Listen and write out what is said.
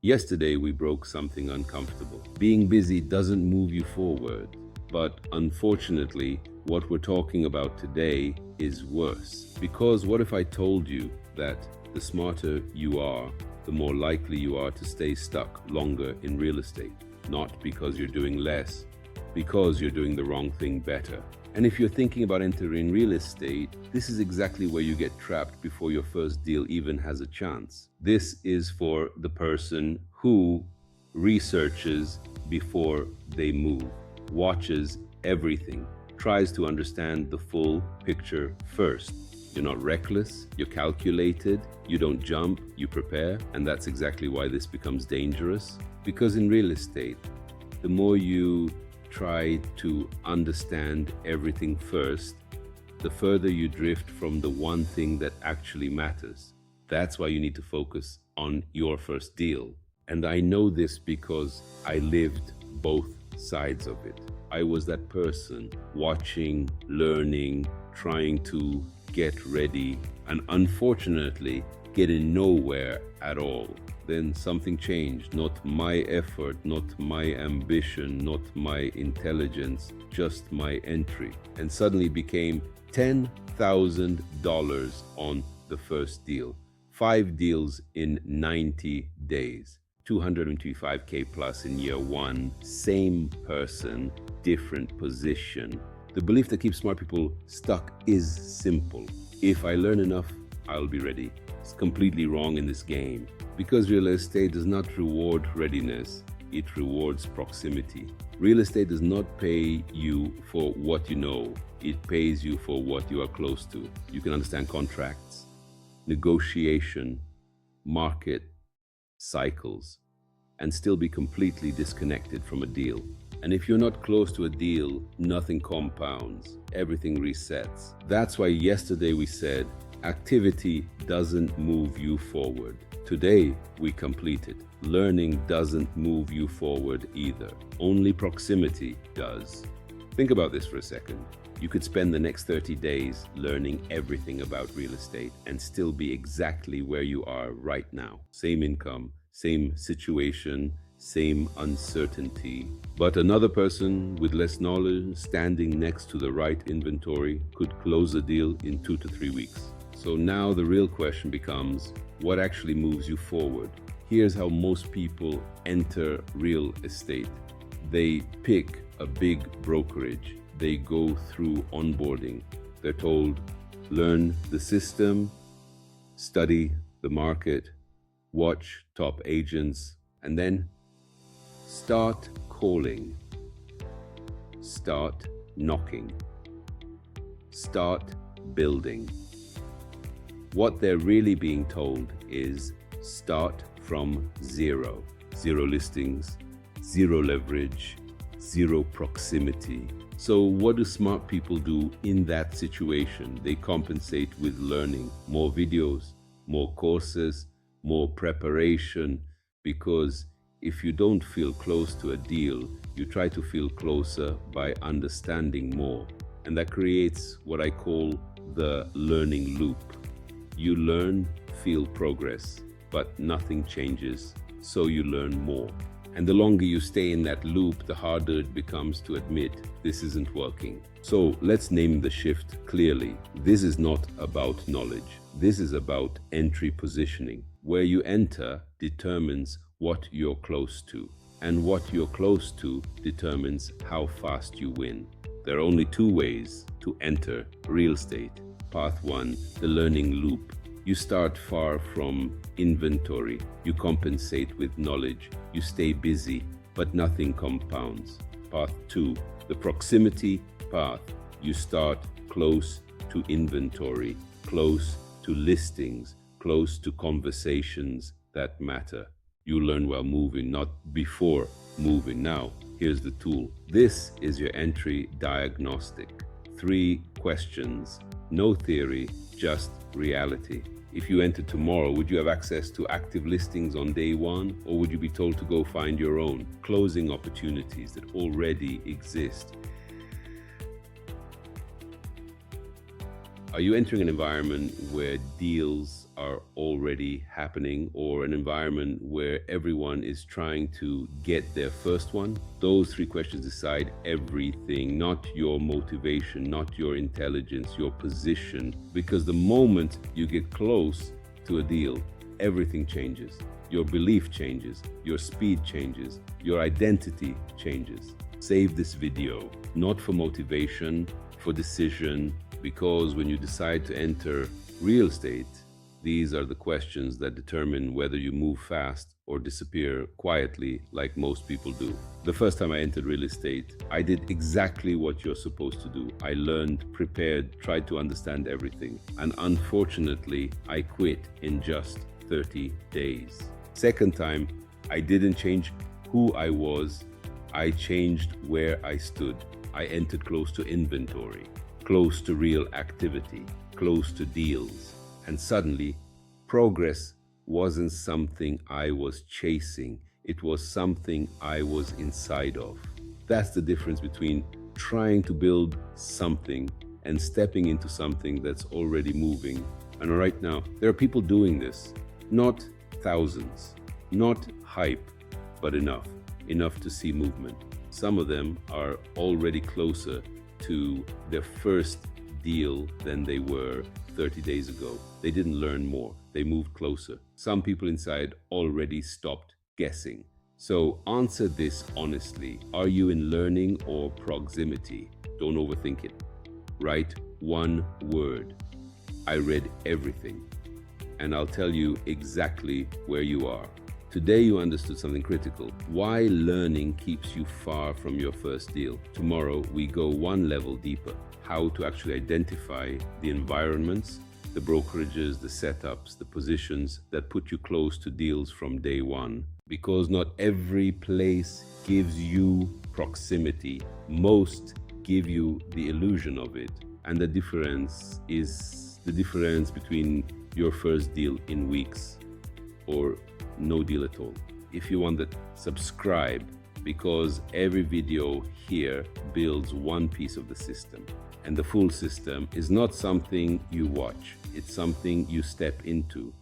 Yesterday, we broke something uncomfortable. Being busy doesn't move you forward, but unfortunately, what we're talking about today is worse. Because what if I told you that the smarter you are, the more likely you are to stay stuck longer in real estate? Not because you're doing less, because you're doing the wrong thing better. And if you're thinking about entering real estate, this is exactly where you get trapped before your first deal even has a chance. This is for the person who researches before they move, watches everything, tries to understand the full picture first. You're not reckless, you're calculated, you don't jump, you prepare, and that's exactly why this becomes dangerous. Because in real estate, the more you try to understand everything first, the further you drift from the one thing that actually matters. That's why you need to focus on your first deal. And I know this because I lived both sides of it. I was that person watching, learning, trying to get ready, and unfortunately getting nowhere at all. Then something changed. Not my effort, not my ambition, not my intelligence, just my entry. And suddenly became $10,000 on the first deal. 5 deals in 90 days. 225K plus in year one. Same person, different position. The belief that keeps smart people stuck is simple. If I learn enough, I'll be ready. It's completely wrong in this game. Because real estate does not reward readiness, it rewards proximity. Real estate does not pay you for what you know, it pays you for what you are close to. You can understand contracts, negotiation, market, cycles, and still be completely disconnected from a deal. And if you're not close to a deal, nothing compounds, everything resets. That's why yesterday we said, activity doesn't move you forward. Today, we completed. Learning doesn't move you forward either. Only proximity does. Think about this for a second. You could spend the next 30 days learning everything about real estate and still be exactly where you are right now. Same income, same situation, same uncertainty. But another person with less knowledge standing next to the right inventory could close a deal in 2 to 3 weeks. So now the real question becomes, what actually moves you forward? Here's how most people enter real estate. They pick a big brokerage. They go through onboarding. They're told, learn the system, study the market, watch top agents, and then start calling, start knocking, start building. What they're really being told is start from zero. Zero listings, zero leverage, zero proximity. So what do smart people do in that situation? They compensate with learning, more videos, more courses, more preparation, because if you don't feel close to a deal, you try to feel closer by understanding more. And that creates what I call the learning loop. You learn, feel progress, but nothing changes, so you learn more. And the longer you stay in that loop, the harder it becomes to admit this isn't working. So let's name the shift clearly. This is not about knowledge. This is about entry positioning. Where you enter determines what you're close to. And what you're close to determines how fast you win. There are only 2 ways to enter real estate. Path 1, the learning loop. You start far from inventory. You compensate with knowledge. You stay busy, but nothing compounds. Path 2, the proximity path. You start close to inventory, close to listings, close to conversations that matter. You learn while moving, not before moving. Now, here's the tool. This is your entry diagnostic. 3 questions. No theory, just reality. If you enter tomorrow, would you have access to active listings on day 1, or would you be told to go find your own closing opportunities that already exist? Are you entering an environment where deals are already happening, or an environment where everyone is trying to get their first one. Those three questions decide everything, not your motivation, not your intelligence, your position. Because the moment you get close to a deal, everything changes. Your belief changes, your speed changes, your identity changes. Save this video, not for motivation, for decision, because when you decide to enter real estate, these are the questions that determine whether you move fast or disappear quietly like most people do. The first time I entered real estate, I did exactly what you're supposed to do. I learned, prepared, tried to understand everything. And unfortunately, I quit in just 30 days. Second time, I didn't change who I was. I changed where I stood. I entered close to inventory, close to real activity, close to deals. And suddenly, progress wasn't something I was chasing. It was something I was inside of. That's the difference between trying to build something and stepping into something that's already moving. And right now, there are people doing this. Not thousands, not hype, but enough to see movement. Some of them are already closer to their first deal than they were 30 days ago. They didn't learn more, they moved closer. Some people inside already stopped guessing. So answer this honestly. Are you in learning or proximity? Don't overthink it. Write one word. I read everything. And I'll tell you exactly where you are. Today you understood something critical. Why learning keeps you far from your first deal. Tomorrow we go one level deeper. How to actually identify the environments, the brokerages, the setups, the positions that put you close to deals from day one. Because not every place gives you proximity. Most give you the illusion of it. And the difference is the difference between your first deal in weeks or no deal at all. If you want that, subscribe, because every video here builds one piece of the system. And the full system is not something you watch, it's something you step into.